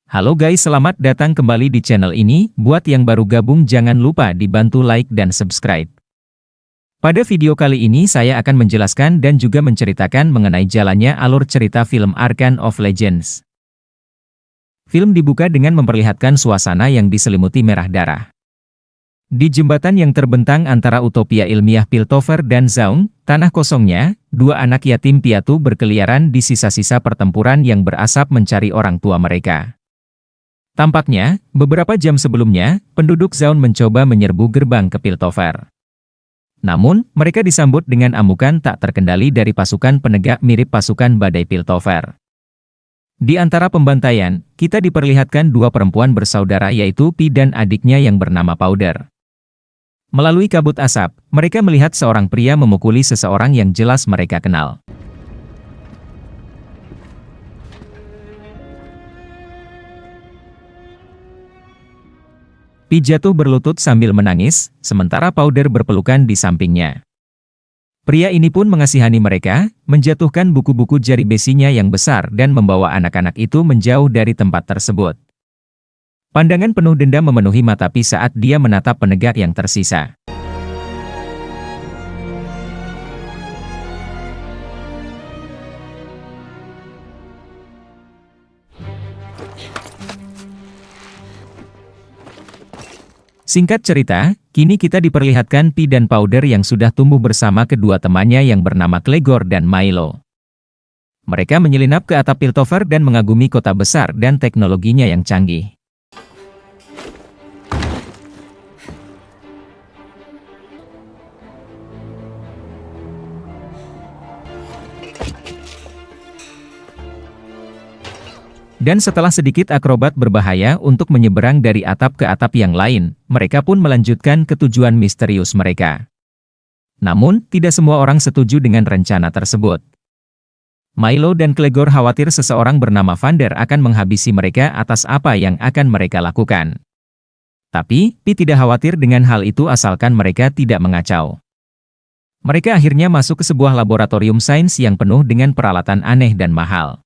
Halo guys, selamat datang kembali di channel ini. Buat yang baru gabung jangan lupa dibantu like dan subscribe. Pada video kali ini saya akan menjelaskan dan juga menceritakan mengenai jalannya alur cerita film Archon of Legends. Film dibuka dengan memperlihatkan suasana yang diselimuti merah darah. Di jembatan yang terbentang antara utopia ilmiah Piltover dan Zaun, tanah kosongnya, dua anak yatim piatu berkeliaran di sisa-sisa pertempuran yang berasap mencari orang tua mereka. Tampaknya, beberapa jam sebelumnya, penduduk Zaun mencoba menyerbu gerbang ke Piltover. Namun, mereka disambut dengan amukan tak terkendali dari pasukan penegak mirip pasukan badai Piltover. Di antara pembantaian, kita diperlihatkan dua perempuan bersaudara yaitu Pi dan adiknya yang bernama Powder. Melalui kabut asap, mereka melihat seorang pria memukuli seseorang yang jelas mereka kenal. Pi jatuh berlutut sambil menangis, sementara Powder berpelukan di sampingnya. Pria ini pun mengasihani mereka, menjatuhkan buku-buku jari besinya yang besar dan membawa anak-anak itu menjauh dari tempat tersebut. Pandangan penuh dendam memenuhi mata Pi saat dia menatap penegak yang tersisa. Singkat cerita, kini kita diperlihatkan Pi dan Powder yang sudah tumbuh bersama kedua temannya yang bernama Clegor dan Milo. Mereka menyelinap ke atap Piltover dan mengagumi kota besar dan teknologinya yang canggih. Dan setelah sedikit akrobat berbahaya untuk menyeberang dari atap ke atap yang lain, mereka pun melanjutkan ke tujuan misterius mereka. Namun, tidak semua orang setuju dengan rencana tersebut. Milo dan Clegor khawatir seseorang bernama Vander akan menghabisi mereka atas apa yang akan mereka lakukan. Tapi, Pi tidak khawatir dengan hal itu asalkan mereka tidak mengacau. Mereka akhirnya masuk ke sebuah laboratorium sains yang penuh dengan peralatan aneh dan mahal.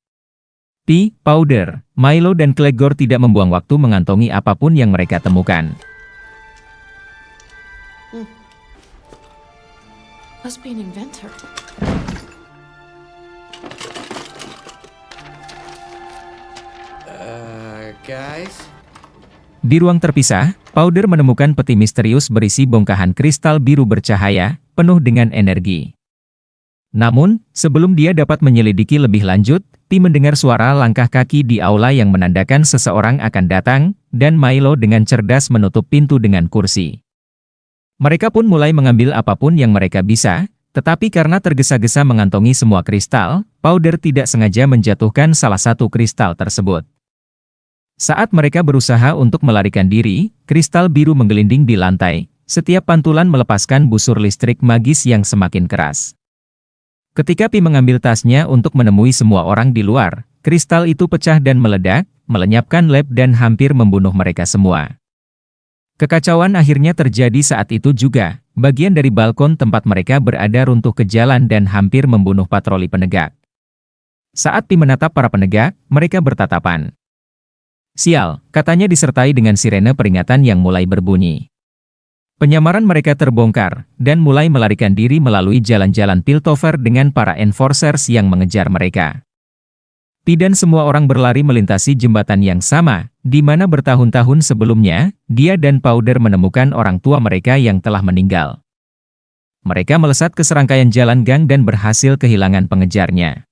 Pi, Powder, Milo dan Clegor tidak membuang waktu mengantongi apapun yang mereka temukan. Must be an inventor. Guys? Di ruang terpisah, Powder menemukan peti misterius berisi bongkahan kristal biru bercahaya, penuh dengan energi. Namun, sebelum dia dapat menyelidiki lebih lanjut, Pi mendengar suara langkah kaki di aula yang menandakan seseorang akan datang, dan Milo dengan cerdas menutup pintu dengan kursi. Mereka pun mulai mengambil apapun yang mereka bisa, tetapi karena tergesa-gesa mengantongi semua kristal, Powder tidak sengaja menjatuhkan salah satu kristal tersebut. Saat mereka berusaha untuk melarikan diri, kristal biru menggelinding di lantai, setiap pantulan melepaskan busur listrik magis yang semakin keras. Ketika Pi mengambil tasnya untuk menemui semua orang di luar, kristal itu pecah dan meledak, melenyapkan lab dan hampir membunuh mereka semua. Kekacauan akhirnya terjadi saat itu juga, bagian dari balkon tempat mereka berada runtuh ke jalan dan hampir membunuh patroli penegak. Saat Pi menatap para penegak, mereka bertatapan. Sial, katanya disertai dengan sirene peringatan yang mulai berbunyi. Penyamaran mereka terbongkar, dan mulai melarikan diri melalui jalan-jalan Piltover dengan para enforcers yang mengejar mereka. Pi dan semua orang berlari melintasi jembatan yang sama, di mana bertahun-tahun sebelumnya, dia dan Powder menemukan orang tua mereka yang telah meninggal. Mereka melesat ke serangkaian jalan gang dan berhasil kehilangan pengejarnya.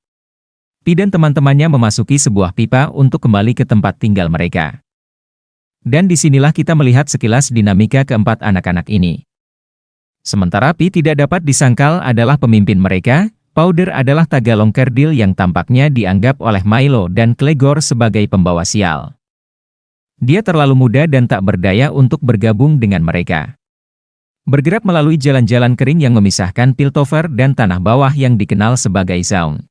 Pi dan teman-temannya memasuki sebuah pipa untuk kembali ke tempat tinggal mereka. Dan disinilah kita melihat sekilas dinamika keempat anak-anak ini. Sementara Pi tidak dapat disangkal adalah pemimpin mereka, Powder adalah Tagalong Kerdil yang tampaknya dianggap oleh Milo dan Clegor sebagai pembawa sial. Dia terlalu muda dan tak berdaya untuk bergabung dengan mereka. Bergerak melalui jalan-jalan kering yang memisahkan Piltover dan tanah bawah yang dikenal sebagai Zaun.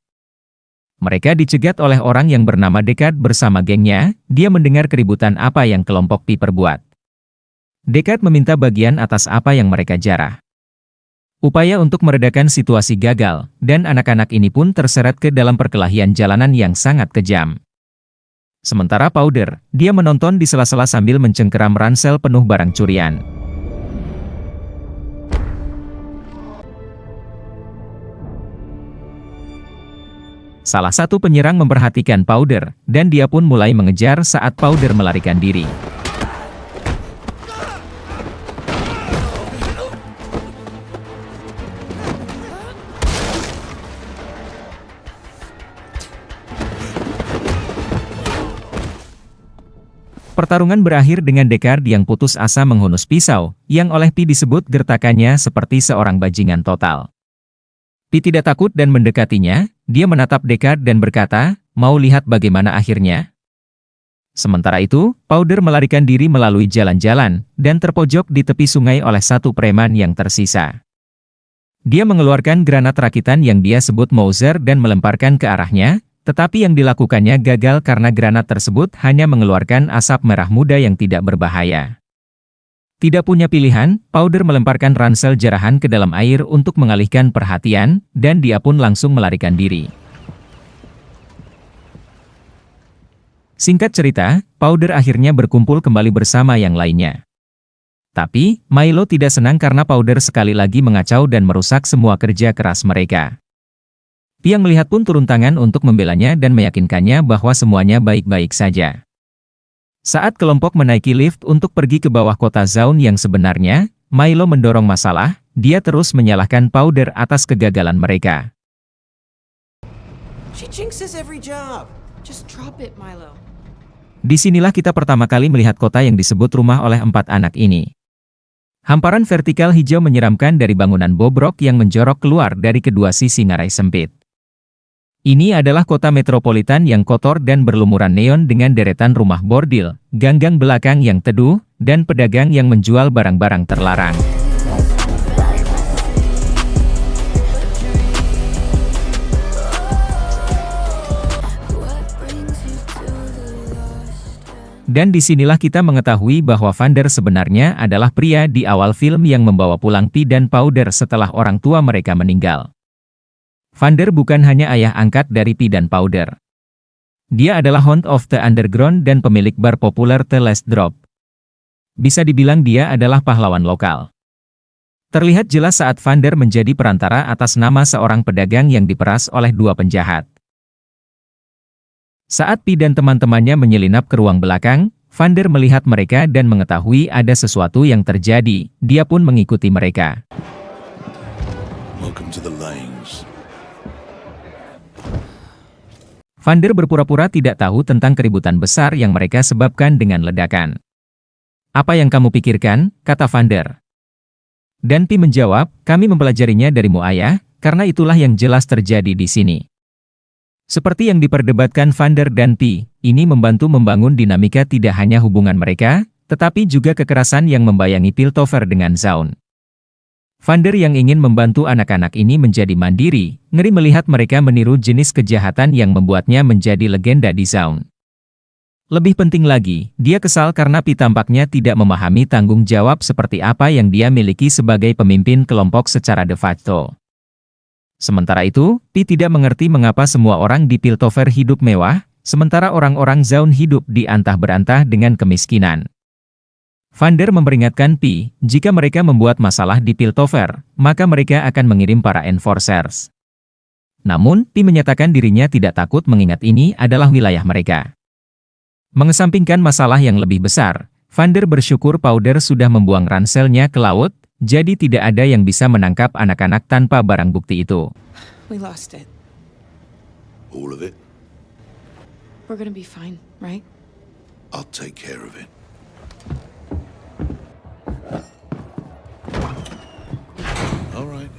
Mereka dicegat oleh orang yang bernama Dekad bersama gengnya, dia mendengar keributan apa yang kelompok Pi perbuat. Deckard meminta bagian atas apa yang mereka jarah. Upaya untuk meredakan situasi gagal, dan anak-anak ini pun terseret ke dalam perkelahian jalanan yang sangat kejam. Sementara Powder, dia menonton di sela-sela sambil mencengkeram ransel penuh barang curian. Salah satu penyerang memperhatikan Powder, dan dia pun mulai mengejar saat Powder melarikan diri. Pertarungan berakhir dengan Deckard yang putus asa menghunus pisau, yang oleh Pi disebut gertakannya seperti seorang bajingan total. Pi tidak takut dan mendekatinya, dia menatap Deckard dan berkata, "Mau lihat bagaimana akhirnya?" Sementara itu, Powder melarikan diri melalui jalan-jalan, dan terpojok di tepi sungai oleh satu preman yang tersisa. Dia mengeluarkan granat rakitan yang dia sebut Mauser dan melemparkan ke arahnya, tetapi yang dilakukannya gagal karena granat tersebut hanya mengeluarkan asap merah muda yang tidak berbahaya. Tidak punya pilihan, Powder melemparkan ransel jarahan ke dalam air untuk mengalihkan perhatian, dan dia pun langsung melarikan diri. Singkat cerita, Powder akhirnya berkumpul kembali bersama yang lainnya. Tapi, Milo tidak senang karena Powder sekali lagi mengacau dan merusak semua kerja keras mereka. Pi yang melihat pun turun tangan untuk membelanya dan meyakinkannya bahwa semuanya baik-baik saja. Saat kelompok menaiki lift untuk pergi ke bawah kota Zaun yang sebenarnya, Milo mendorong masalah, dia terus menyalahkan Powder atas kegagalan mereka. She jinxes every job. Just drop it, Milo. Disinilah kita pertama kali melihat kota yang disebut rumah oleh 4 anak ini. Hamparan vertikal hijau menyeramkan dari bangunan bobrok yang menjorok keluar dari kedua sisi ngarai sempit. Ini adalah kota metropolitan yang kotor dan berlumuran neon dengan deretan rumah bordil, ganggang belakang yang teduh, dan pedagang yang menjual barang-barang terlarang. Dan disinilah kita mengetahui bahwa Vander sebenarnya adalah pria di awal film yang membawa pulang Pi dan Powder setelah orang tua mereka meninggal. Vander bukan hanya ayah angkat dari Pi dan Powder. Dia adalah Hound of the Underground dan pemilik bar populer The Last Drop. Bisa dibilang dia adalah pahlawan lokal. Terlihat jelas saat Vander menjadi perantara atas nama seorang pedagang yang diperas oleh 2 penjahat. Saat Pi dan teman-temannya menyelinap ke ruang belakang, Vander melihat mereka dan mengetahui ada sesuatu yang terjadi, dia pun mengikuti mereka. Welcome to the lanes. Vander berpura-pura tidak tahu tentang keributan besar yang mereka sebabkan dengan ledakan. "Apa yang kamu pikirkan?" kata Vander. Dan Pi menjawab, "Kami mempelajarinya darimu ayah, karena itulah yang jelas terjadi di sini." Seperti yang diperdebatkan Vander dan Pi, ini membantu membangun dinamika tidak hanya hubungan mereka, tetapi juga kekerasan yang membayangi Piltover dengan Zaun. Vander yang ingin membantu anak-anak ini menjadi mandiri, ngeri melihat mereka meniru jenis kejahatan yang membuatnya menjadi legenda di Zaun. Lebih penting lagi, dia kesal karena Pi tampaknya tidak memahami tanggung jawab seperti apa yang dia miliki sebagai pemimpin kelompok secara de facto. Sementara itu, Pi tidak mengerti mengapa semua orang di Piltover hidup mewah, sementara orang-orang Zaun hidup di antah berantah dengan kemiskinan. Vander memperingatkan Pi, jika mereka membuat masalah di Piltover, maka mereka akan mengirim para enforcers. Namun, Pi menyatakan dirinya tidak takut mengingat ini adalah wilayah mereka. Mengesampingkan masalah yang lebih besar, Vander bersyukur Powder sudah membuang ranselnya ke laut, jadi tidak ada yang bisa menangkap anak-anak tanpa barang bukti itu. We lost it. All of it? We're gonna be fine, right? I'll take care of it. All right.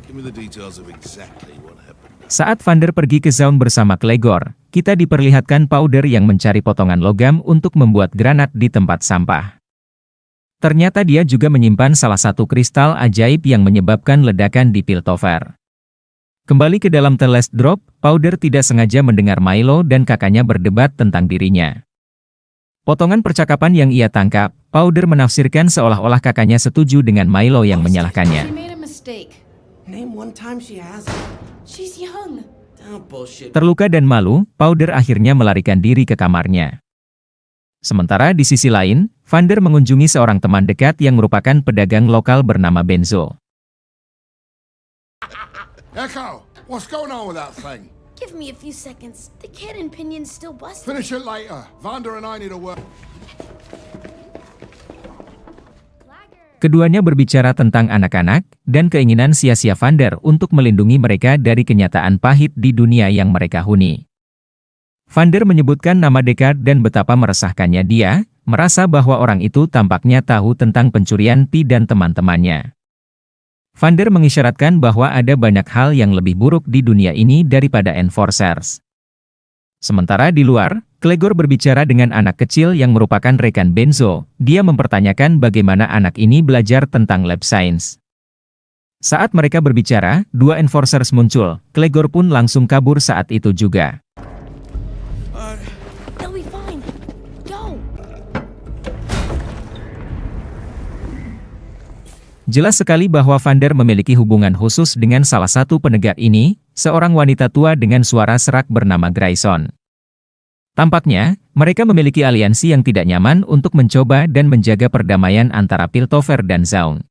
Give me the details of exactly what happened. Saat Vander pergi ke Zaun bersama Clegor, kita diperlihatkan Powder yang mencari potongan logam untuk membuat granat di tempat sampah. Ternyata dia juga menyimpan salah satu kristal ajaib yang menyebabkan ledakan di Piltover. Kembali ke dalam The Last Drop, Powder tidak sengaja mendengar Milo dan kakaknya berdebat tentang dirinya. Potongan percakapan yang ia tangkap, Powder menafsirkan seolah-olah kakaknya setuju dengan Milo yang She menyalahkannya. made a mistake. Name one time she hasn't. She's young. Oh, bullshit. Terluka dan malu, Powder akhirnya melarikan diri ke kamarnya. Sementara di sisi lain, Vander mengunjungi seorang teman dekat yang merupakan pedagang lokal bernama Benzo. Echo, what's going on with that thing? Give me a few seconds. The kid in Pinion's still busted. Finish it later. Vander and I need to work. Keduanya berbicara tentang anak-anak, dan keinginan sia-sia Vander untuk melindungi mereka dari kenyataan pahit di dunia yang mereka huni. Vander menyebutkan nama Deckard dan betapa meresahkannya dia, merasa bahwa orang itu tampaknya tahu tentang pencurian Pi dan teman-temannya. Vander mengisyaratkan bahwa ada banyak hal yang lebih buruk di dunia ini daripada Enforcers. Sementara di luar, Clegor berbicara dengan anak kecil yang merupakan rekan Benzo. Dia mempertanyakan bagaimana anak ini belajar tentang lab science. Saat mereka berbicara, dua Enforcers muncul. Clegor pun langsung kabur saat itu juga. They'll be fine. Go. Jelas sekali bahwa Vander memiliki hubungan khusus dengan salah satu penegak ini, seorang wanita tua dengan suara serak bernama Grayson. Tampaknya, mereka memiliki aliansi yang tidak nyaman untuk mencoba dan menjaga perdamaian antara Piltover dan Zaun.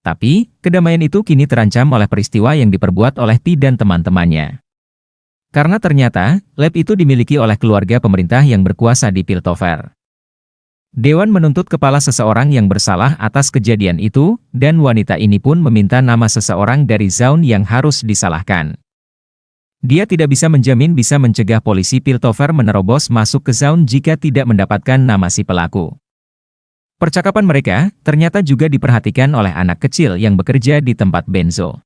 Tapi, kedamaian itu kini terancam oleh peristiwa yang diperbuat oleh Pi dan teman-temannya. Karena ternyata, lab itu dimiliki oleh keluarga pemerintah yang berkuasa di Piltover. Dewan menuntut kepala seseorang yang bersalah atas kejadian itu, dan wanita ini pun meminta nama seseorang dari Zaun yang harus disalahkan. Dia tidak bisa menjamin bisa mencegah polisi Piltover menerobos masuk ke Zaun jika tidak mendapatkan nama si pelaku. Percakapan mereka ternyata juga diperhatikan oleh anak kecil yang bekerja di tempat Benzo.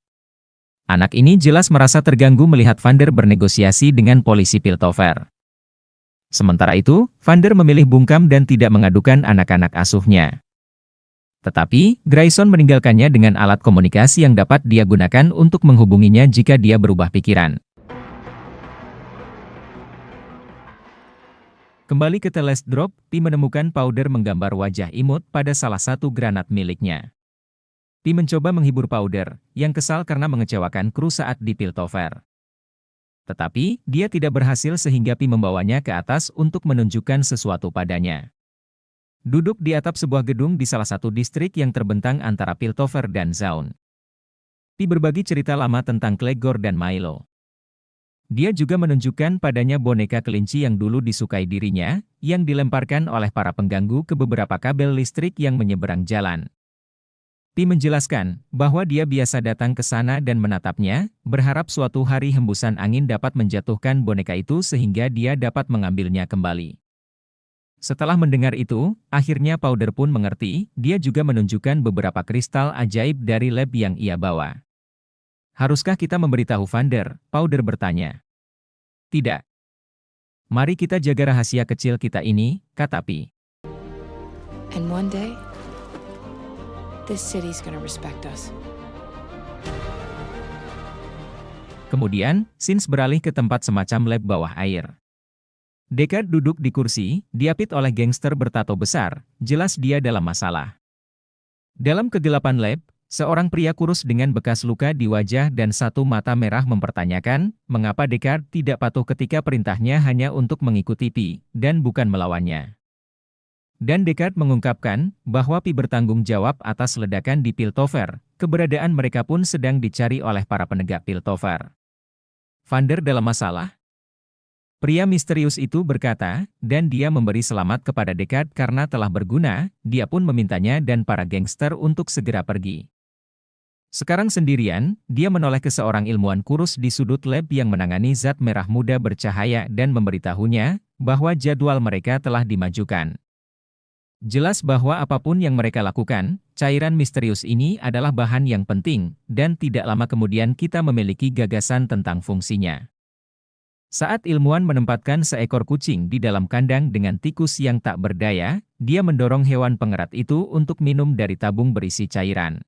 Anak ini jelas merasa terganggu melihat Vander bernegosiasi dengan polisi Piltover. Sementara itu, Vander memilih bungkam dan tidak mengadukan anak-anak asuhnya. Tetapi, Grayson meninggalkannya dengan alat komunikasi yang dapat dia gunakan untuk menghubunginya jika dia berubah pikiran. Kembali ke Teles Drop, Pi menemukan Powder menggambar wajah imut pada salah satu granat miliknya. Pi mencoba menghibur Powder, yang kesal karena mengecewakan kru saat di Piltover. Tetapi, dia tidak berhasil sehingga Pi membawanya ke atas untuk menunjukkan sesuatu padanya. Duduk di atap sebuah gedung di salah satu distrik yang terbentang antara Piltover dan Zaun. Pi berbagi cerita lama tentang Clegor dan Milo. Dia juga menunjukkan padanya boneka kelinci yang dulu disukai dirinya, yang dilemparkan oleh para pengganggu ke beberapa kabel listrik yang menyeberang jalan. Pi menjelaskan bahwa dia biasa datang ke sana dan menatapnya, berharap suatu hari hembusan angin dapat menjatuhkan boneka itu sehingga dia dapat mengambilnya kembali. Setelah mendengar itu, akhirnya Powder pun mengerti, dia juga menunjukkan beberapa kristal ajaib dari lab yang ia bawa. Haruskah kita memberitahu Vander? Powder bertanya. Tidak. Mari kita jaga rahasia kecil kita ini, kata Pi. And one day, this city's gonna respect us. Kemudian, Sins beralih ke tempat semacam lab bawah air. Deckard duduk di kursi, diapit oleh gangster bertato besar, jelas dia dalam masalah. Dalam kegelapan lab, seorang pria kurus dengan bekas luka di wajah dan satu mata merah mempertanyakan, mengapa Deckard tidak patuh ketika perintahnya hanya untuk mengikuti Pi, dan bukan melawannya. Dan Deckard mengungkapkan bahwa Pi bertanggung jawab atas ledakan di Piltover, keberadaan mereka pun sedang dicari oleh para penegak Piltover. Vander dalam masalah? Pria misterius itu berkata, dan dia memberi selamat kepada Deckard karena telah berguna, dia pun memintanya dan para gangster untuk segera pergi. Sekarang sendirian, dia menoleh ke seorang ilmuwan kurus di sudut lab yang menangani zat merah muda bercahaya dan memberitahunya bahwa jadwal mereka telah dimajukan. Jelas bahwa apapun yang mereka lakukan, cairan misterius ini adalah bahan yang penting, dan tidak lama kemudian kita memiliki gagasan tentang fungsinya. Saat ilmuwan menempatkan seekor kucing di dalam kandang dengan tikus yang tak berdaya, dia mendorong hewan pengerat itu untuk minum dari tabung berisi cairan.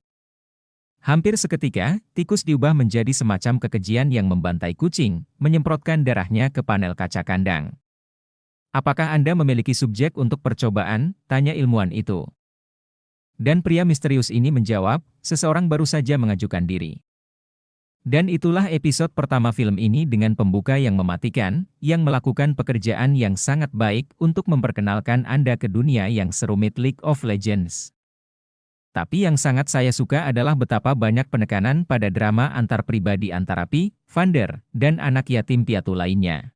Hampir seketika, tikus diubah menjadi semacam kekejian yang membantai kucing, menyemprotkan darahnya ke panel kaca kandang. Apakah Anda memiliki subjek untuk percobaan? Tanya ilmuwan itu. Dan pria misterius ini menjawab, seseorang baru saja mengajukan diri. Dan itulah episode pertama film ini dengan pembuka yang mematikan, yang melakukan pekerjaan yang sangat baik untuk memperkenalkan Anda ke dunia yang serumit League of Legends. Tapi yang sangat saya suka adalah betapa banyak penekanan pada drama antar pribadi antara Pi, Vander, dan anak yatim piatu lainnya.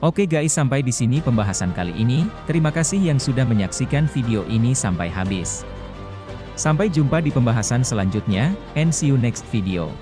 Oke guys, sampai di sini pembahasan kali ini. Terima kasih yang sudah menyaksikan video ini sampai habis. Sampai jumpa di pembahasan selanjutnya, and see you next video.